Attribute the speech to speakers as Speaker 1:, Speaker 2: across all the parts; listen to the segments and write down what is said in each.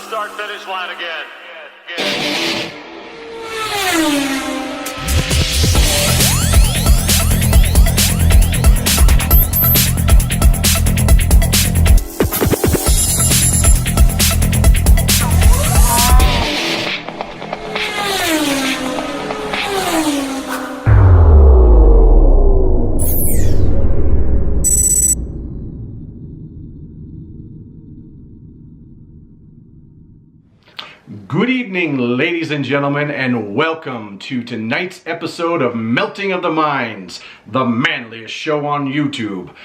Speaker 1: the start-finish line again.
Speaker 2: Good evening, ladies and gentlemen, and welcome to tonight's episode of Melting of the Minds, the manliest show on YouTube.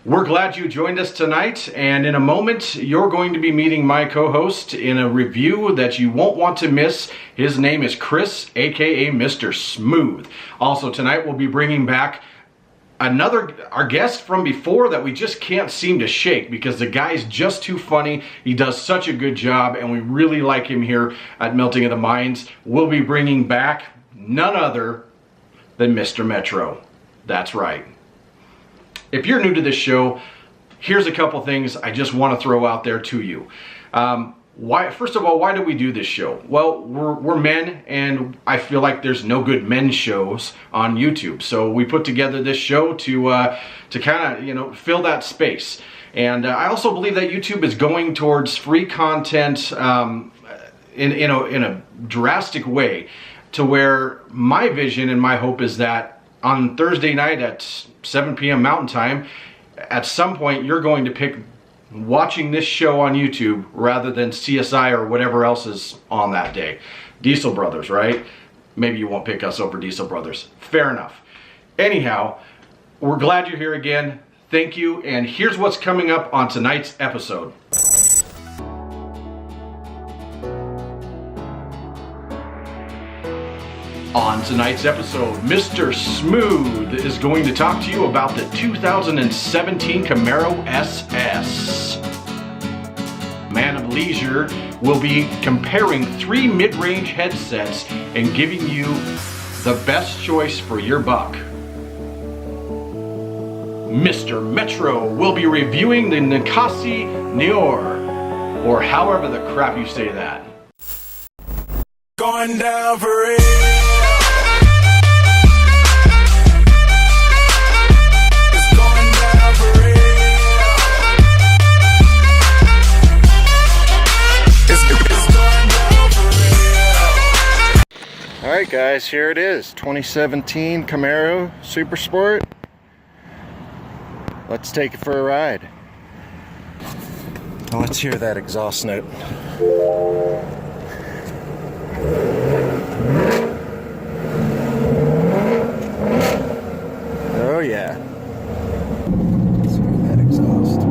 Speaker 2: We're glad you joined us tonight, and in a moment, you're going to be meeting my co-host in a review that you won't want to miss. His name is Chris, aka Mr. Smooth. Also, tonight we'll be bringing back our guest from before that we just can't seem to shake because the guy's just too funny. He does such a good job, and we really like him here at Melting of the Minds. We'll be bringing back none other than Mr. Metro. That's right. If you're new to this show, here's a couple things I just want to throw out there to you. First of all, why do we do this show? Well, we're men, and I feel like there's no good men's shows on YouTube. So we put together this show to kind of, fill that space. And I also believe that YouTube is going towards free content in a drastic way, to where my vision and my hope is that on Thursday night at 7 p.m. Mountain Time, at some point you're going to pick watching this show on YouTube rather than CSI or whatever else is on that day. Diesel Brothers, right? Maybe you won't pick us over Diesel Brothers. Fair enough. Anyhow, we're glad you're here again. Thank you. And here's what's coming up on tonight's episode. On tonight's episode, Mr. Smooth is going to talk to you about the 2017 Camaro SS. Man of Leisure will be comparing 3 mid-range headsets and giving you the best choice for your buck. Mr. Metro will be reviewing the Ninkasi Noir, or however the crap you say that.
Speaker 3: Going down for it.
Speaker 4: Alright guys, here it is, 2017 Camaro Super Sport. Let's take it for a ride. Now let's hear that exhaust note. Oh yeah. Let's hear that exhaust.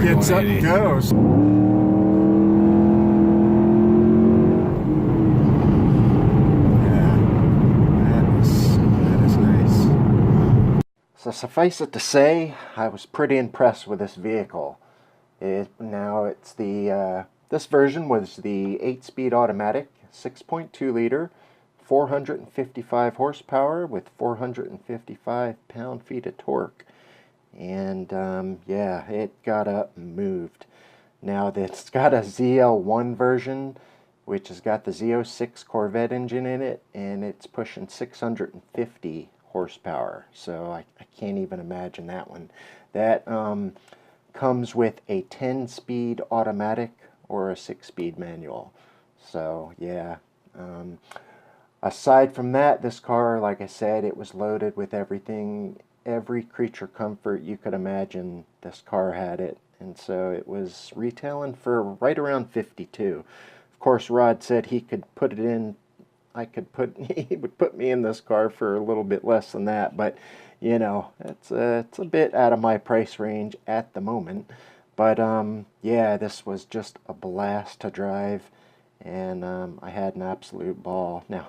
Speaker 4: Gets up and goes. Yeah, that is nice. So suffice it to say, I was pretty impressed with this vehicle. This version was the 8-speed automatic, 6.2 liter, 455 horsepower with 455 pound-feet of torque. And yeah, it got up and moved. Now it's got a ZL1 version, which has got the Z06 Corvette engine in it, and it's pushing 650 horsepower. So I can't even imagine that one. That comes with a 10-speed automatic or a 6-speed manual. So yeah. Aside from that, this car, like I said, it was loaded with everything. Every creature comfort you could imagine, this car had it, and so it was retailing for right around $52. Of course, Rod said he could put it in. He would put me in this car for a little bit less than that, but you know, it's a bit out of my price range at the moment. But yeah, this was just a blast to drive, and I had an absolute ball. Now,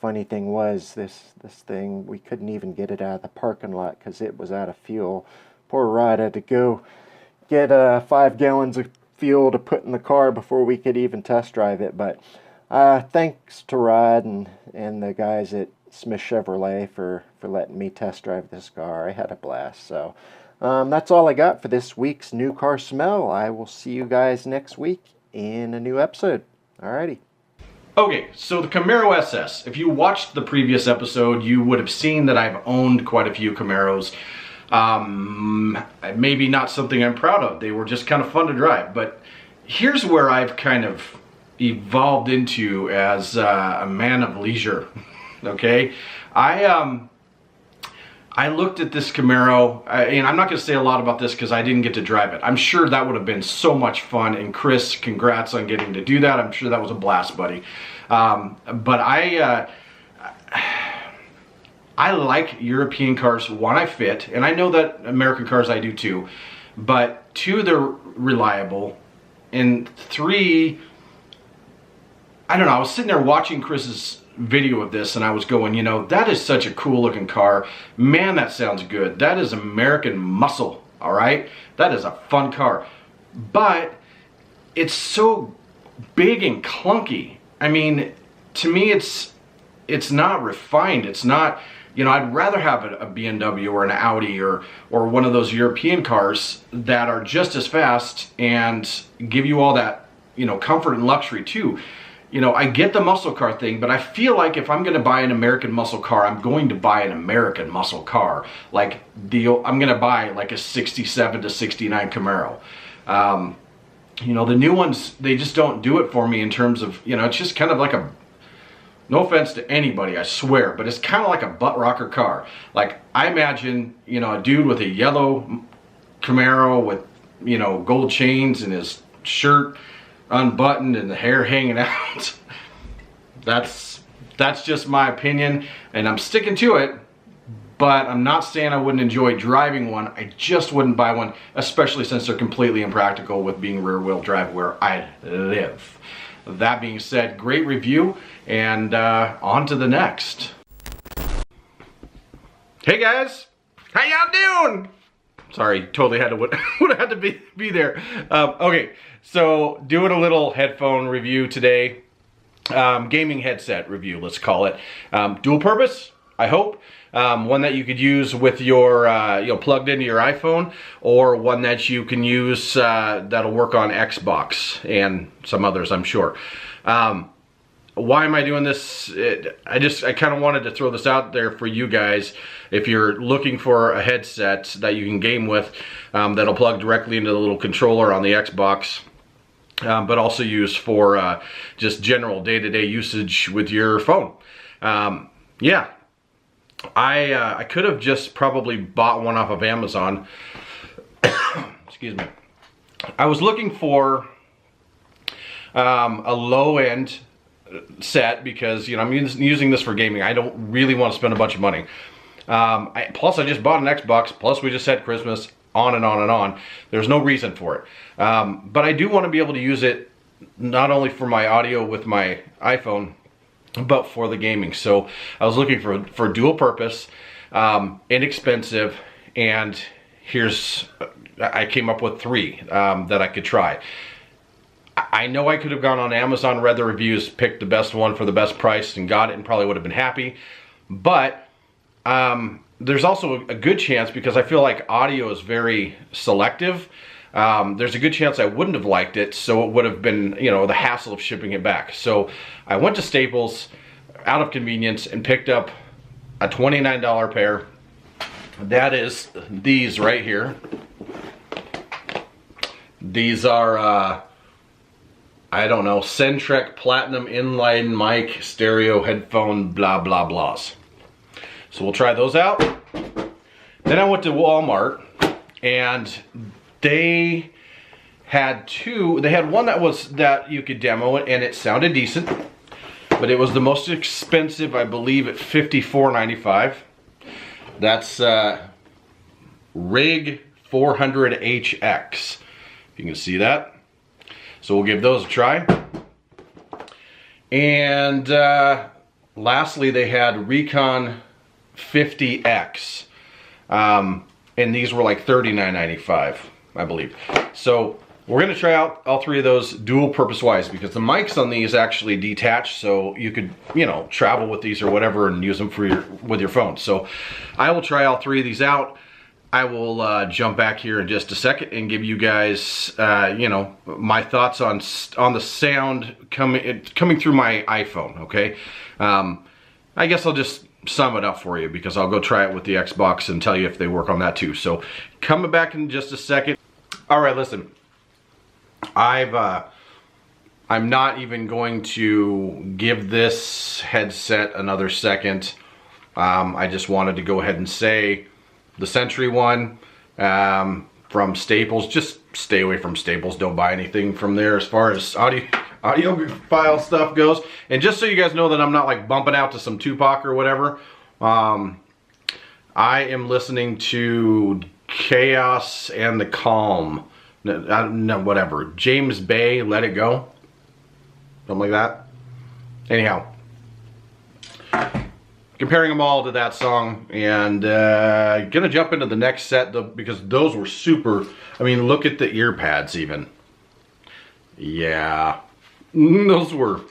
Speaker 4: funny thing was, this thing, we couldn't even get it out of the parking lot because it was out of fuel. Poor Rod had to go get 5 gallons of fuel to put in the car before we could even test drive it. But thanks to Rod and the guys at Smith Chevrolet for letting me test drive this car. I had a blast. So that's all I got for this week's New Car Smell. I will see you guys next week in a new episode. Alrighty.
Speaker 2: Okay, so the Camaro SS. If you watched the previous episode, you would have seen that I've owned quite a few Camaros. Maybe not something I'm proud of. They were just kind of fun to drive. But here's where I've kind of evolved into as a man of leisure. Okay, I looked at this Camaro, and I'm not going to say a lot about this because I didn't get to drive it. I'm sure that would have been so much fun, and Chris, congrats on getting to do that. I'm sure that was a blast, buddy. But I like European cars when I fit, and I know that American cars I do too, but 2, they're reliable, and 3, I don't know, I was sitting there watching Chris's video of this and I was going, you know, that is such a cool looking car. Man, that sounds good. That is American muscle, all right? That is a fun car. But it's so big and clunky. I mean, to me, it's not refined. It's not, you know, I'd rather have a BMW or an Audi or one of those European cars that are just as fast and give you all that, you know, comfort and luxury too. You know, I get the muscle car thing, but I feel like if I'm going to buy an American muscle car, I'm going to buy an American muscle car. Like, I'm going to buy like a 67 to 69 Camaro. You know, the new ones, they just don't do it for me in terms of, you know, it's just kind of like a, no offense to anybody, I swear, but it's kind of like a butt rocker car. Like, I imagine, you know, a dude with a yellow Camaro with, you know, gold chains and his shirt unbuttoned and the hair hanging out. That's just my opinion, and I'm sticking to it, but I'm not saying I wouldn't enjoy driving one. I just wouldn't buy one, especially since they're completely impractical with being rear-wheel drive where I live. That being said, great review, and on to the next. Hey guys, how y'all doing? Sorry, totally had to would have had to be there. Okay, so doing a little headphone review today. Gaming headset review, let's call it. Dual purpose, I hope. One that you could use with your, you know, plugged into your iPhone, or one that you can use that'll work on Xbox and some others, I'm sure. Why am I doing this? I kind of wanted to throw this out there for you guys. If you're looking for a headset that you can game with, that'll plug directly into the little controller on the Xbox, but also use for just general day-to-day usage with your phone. Yeah, I could have just probably bought one off of Amazon. Excuse me. I was looking for a low-end set because, you know, I'm using this for gaming. I don't really want to spend a bunch of money. Plus, I just bought an Xbox. Plus, we just had Christmas. On and on and on. There's no reason for it. But I do want to be able to use it not only for my audio with my iPhone, but for the gaming. So I was looking for dual purpose, inexpensive, and I came up with 3 that I could try. I know I could have gone on Amazon, read the reviews, picked the best one for the best price, and got it, and probably would have been happy. But there's also a good chance, because I feel like audio is very selective, there's a good chance I wouldn't have liked it, so it would have been, you know, the hassle of shipping it back. So I went to Staples out of convenience and picked up a $29 pair. That is these right here. These are I don't know, Centrec Platinum Inline Mic Stereo Headphone blah blah blahs. So we'll try those out. Then I went to Walmart, and they had 2. They had one that you could demo it, and it sounded decent, but it was the most expensive, I believe, at $54.95. That's Rig 400HX. You can see that. So we'll give those a try. And lastly, they had Recon 50X. And these were like $39.95, I believe. So we're going to try out all three of those dual purpose wise, because the mics on these actually detach, so you could, you know, travel with these or whatever and use them for with your phone. So I will try all three of these out. I will jump back here in just a second and give you guys, you know, my thoughts on the sound coming through my iPhone. Okay, I guess I'll just sum it up for you, because I'll go try it with the Xbox and tell you if they work on that too. So coming back in just a second. All right, listen. I'm not even going to give this headset another second. I just wanted to go ahead and say the Century one from Staples. Just stay away from Staples. Don't buy anything from there as far as audiophile stuff goes. And just so you guys know that I'm not like bumping out to some Tupac or whatever, I am listening to Chaos and the Calm. No, whatever. James Bay, Let It Go. Something like that. Anyhow, comparing them all to that song, and gonna jump into the next set though, because those were super. I mean, look at the ear pads even. Yeah, those were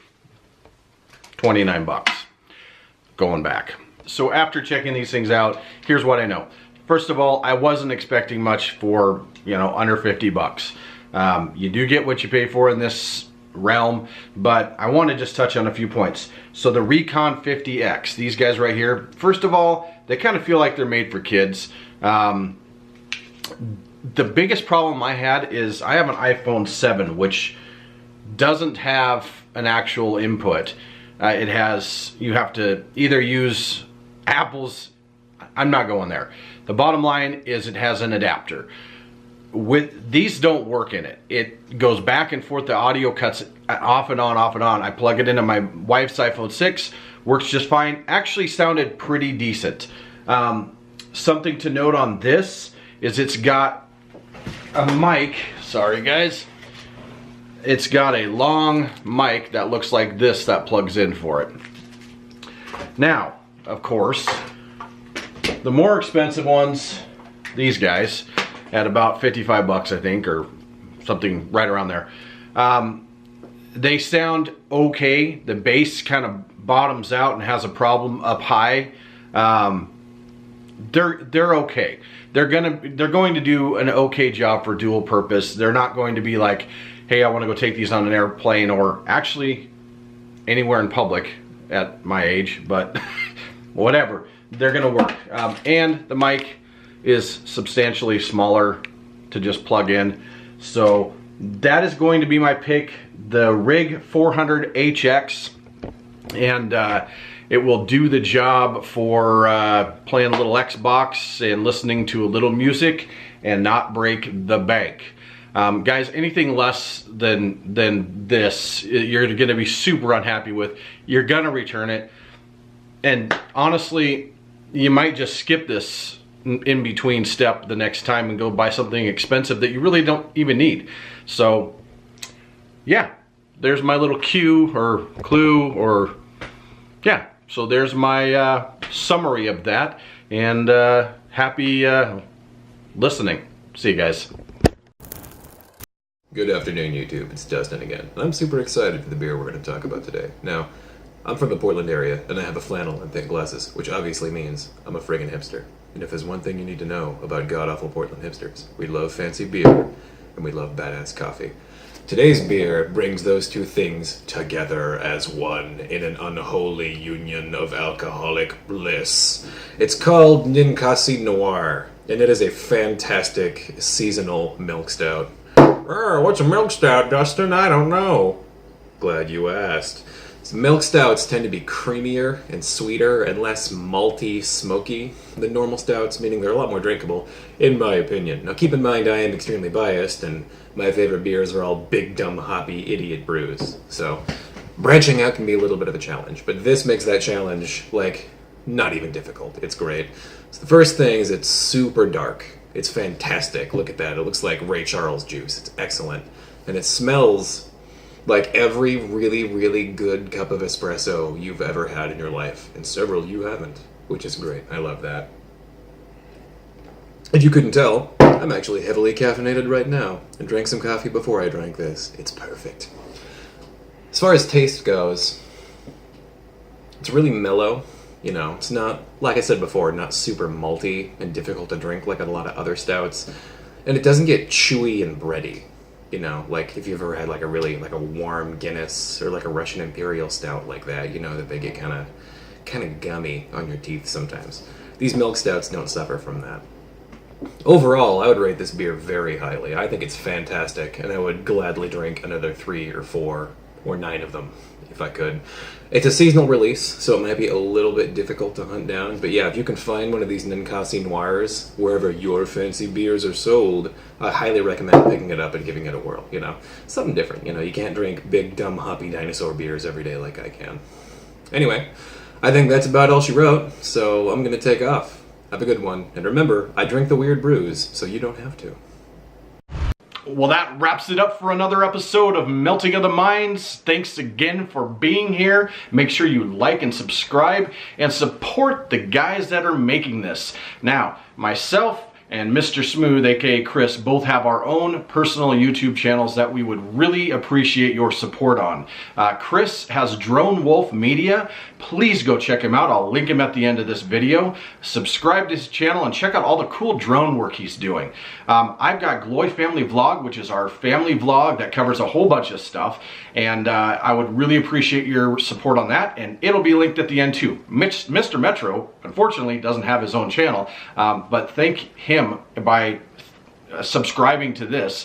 Speaker 2: 29 bucks going back. So after checking these things out, here's what I know. First of all, I wasn't expecting much for, you know, under 50 bucks. You do get what you pay for in this realm, but I want to just touch on a few points. So the Recon 50X, these guys right here, first of all, they kind of feel like they're made for kids. The biggest problem I had is I have an iPhone 7, which doesn't have an actual input. You have to either use Apple's, I'm not going there. The bottom line is it has an adapter. With these don't work in it. It goes back and forth. The audio cuts off and on, off and on. I plug it into my wife's iPhone 6, works just fine. Actually sounded pretty decent. Something to note on this is it's got a mic. Sorry guys. It's got a long mic that looks like this that plugs in for it. Now, of course, the more expensive ones, these guys, at about 55 bucks, I think, or something right around there. They sound okay. The bass kind of bottoms out and has a problem up high. They're okay. They're going to do an okay job for dual purpose. They're not going to be like, hey, I want to go take these on an airplane or actually anywhere in public at my age, but whatever. They're gonna work. And the mic is substantially smaller to just plug in. So that is going to be my pick, the Rig 400HX. And it will do the job for playing a little Xbox and listening to a little music and not break the bank. Guys, anything less than this, you're gonna be super unhappy with. You're gonna return it. And honestly, you might just skip this in between step the next time and go buy something expensive that you really don't even need. So yeah, there's my little cue or clue, or yeah, so there's my summary of that, and happy listening. See you guys.
Speaker 1: Good afternoon, YouTube. It's Dustin again. I'm super excited for the beer we're going to talk about today. Now, I'm from the Portland area, and I have a flannel and thick glasses, which obviously means I'm a friggin' hipster. And if there's one thing you need to know about god-awful Portland hipsters, we love fancy beer, and we love badass coffee. Today's beer brings those two things together as one in an unholy union of alcoholic bliss. It's called Ninkasi Noir, and it is a fantastic seasonal milk stout. What's a milk stout, Dustin? I don't know. Glad you asked. Milk stouts tend to be creamier and sweeter and less malty, smoky than normal stouts, meaning they're a lot more drinkable, in my opinion. Now keep in mind I am extremely biased, and my favorite beers are all big, dumb, hoppy, idiot brews. So branching out can be a little bit of a challenge, but this makes that challenge, like, not even difficult. It's great. So the first thing is it's super dark. It's fantastic. Look at that. It looks like Ray Charles juice. It's excellent. And it smells like every really, really good cup of espresso you've ever had in your life. And several you haven't, which is great. I love that. If you couldn't tell, I'm actually heavily caffeinated right now, and drank some coffee before I drank this. It's perfect. As far as taste goes, it's really mellow. You know, it's not, like I said before, not super malty and difficult to drink like a lot of other stouts. And it doesn't get chewy and bready. You know, like if you've ever had like a really, like a warm Guinness or like a Russian Imperial Stout like that, you know that they get kind of gummy on your teeth sometimes. These milk stouts don't suffer from that. Overall, I would rate this beer very highly. I think it's fantastic, and I would gladly drink another 3 or 4 or 9 of them if I could. It's a seasonal release, so it might be a little bit difficult to hunt down, but yeah, if you can find one of these Ninkasi Noirs wherever your fancy beers are sold, I highly recommend picking it up and giving it a whirl, you know? Something different, you know? You can't drink big, dumb, hoppy dinosaur beers every day like I can. Anyway, I think that's about all she wrote, so I'm gonna take off. Have a good one, and remember, I drink the weird brews, so you don't have to.
Speaker 2: Well, that wraps it up for another episode of Melting of the Minds. Thanks again for being here. Make sure you like and subscribe and support the guys that are making this. Now, myself and Mr. Smooth, aka Chris, both have our own personal YouTube channels that we would really appreciate your support on. Chris has Drone Wolf Media. Please go check him out. I'll link him at the end of this video. Subscribe to his channel and check out all the cool drone work he's doing. I've got Gloy Family Vlog, which is our family vlog that covers a whole bunch of stuff, and I would really appreciate your support on that, and it'll be linked at the end too. Mr. Metro, unfortunately, doesn't have his own channel, but thank him by subscribing to this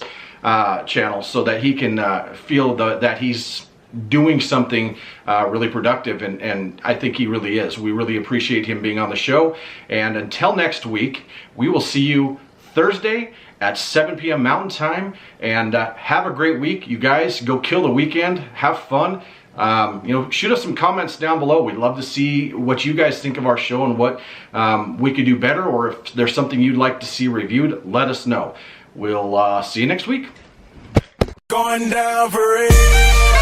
Speaker 2: channel so that he can feel that he's doing something really productive, and I think he really is. We really appreciate him being on the show, and until next week, we will see you Thursday at 7 p.m. Mountain Time, and have a great week. You guys go kill the weekend, have fun. You know, shoot us some comments down below. We'd love to see what you guys think of our show and what we could do better, or if there's something you'd like to see reviewed, let us know. We'll see you next week.
Speaker 3: Going down for it.